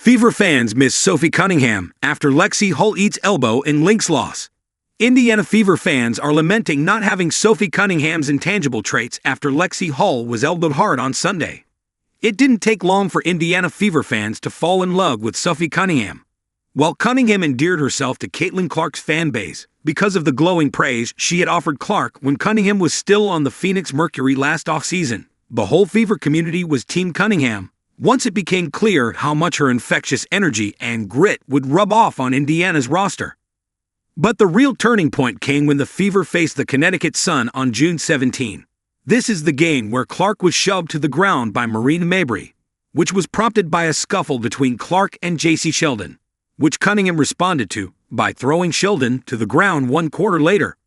Fever fans miss Sophie Cunningham after Lexie Hull eats elbow in Lynx loss. Indiana Fever fans are lamenting not having Sophie Cunningham's intangible traits after Lexie Hull was elbowed hard on Sunday. It didn't take long for Indiana Fever fans to fall in love with Sophie Cunningham. While Cunningham endeared herself to Caitlin Clark's fan base because of the glowing praise she had offered Clark when Cunningham was still on the Phoenix Mercury last offseason, the whole Fever community was Team Cunningham once it became clear how much her infectious energy and grit would rub off on Indiana's roster. But the real turning point came when the Fever faced the Connecticut Sun on June 17. This is the game where Clark was shoved to the ground by Marina Mabrey, which was prompted by a scuffle between Clark and J.C. Sheldon, which Cunningham responded to by throwing Sheldon to the ground 1 quarter later.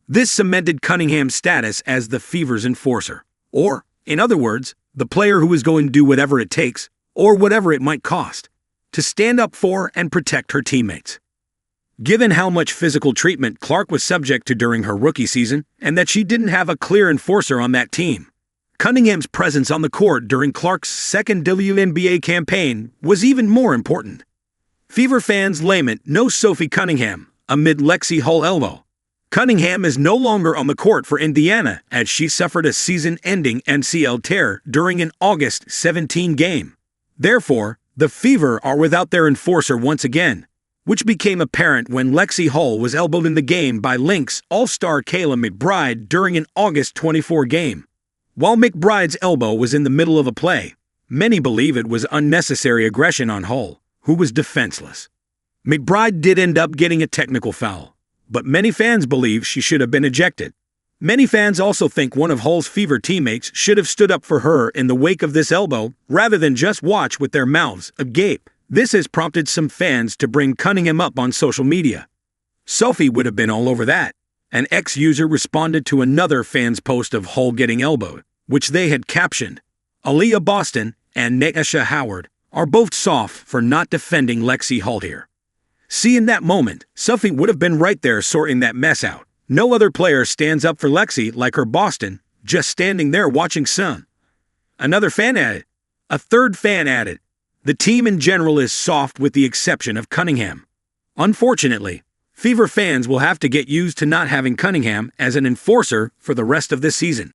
This cemented Cunningham's status as the Fever's enforcer, or, in other words, the player who is going to do whatever it takes, or whatever it might cost, to stand up for and protect her teammates. Given how much physical treatment Clark was subject to during her rookie season, and that she didn't have a clear enforcer on that team, Cunningham's presence on the court during Clark's second wnba campaign was even more important. Fever fans lament no Sophie Cunningham amid Lexie Hull elbow. Cunningham is no longer on the court for Indiana as she suffered a season-ending MCL tear during an August 17 game. Therefore, the Fever are without their enforcer once again, which became apparent when Lexie Hull was elbowed in the game by Lynx All-Star Kayla McBride during an August 24 game. While McBride's elbow was in the middle of a play, many believe it was unnecessary aggression on Hull, who was defenseless. McBride did end up getting a technical foul, but many fans believe she should have been ejected. Many fans also think one of Hull's Fever teammates should have stood up for her in the wake of this elbow rather than just watch with their mouths agape. This has prompted some fans to bring Cunningham up on social media. Sophie would have been all over that. An ex-user responded to another fan's post of Hull getting elbowed, which they had captioned, "Aaliyah Boston and Naisha Howard are both soft for not defending Lexie Hull here." See, in that moment, Sophie would have been right there sorting that mess out. No other player stands up for Lexie like her Boston, just standing there watching some. Another fan added. A third fan added, "The team in general is soft with the exception of Cunningham." Unfortunately, Fever fans will have to get used to not having Cunningham as an enforcer for the rest of this season.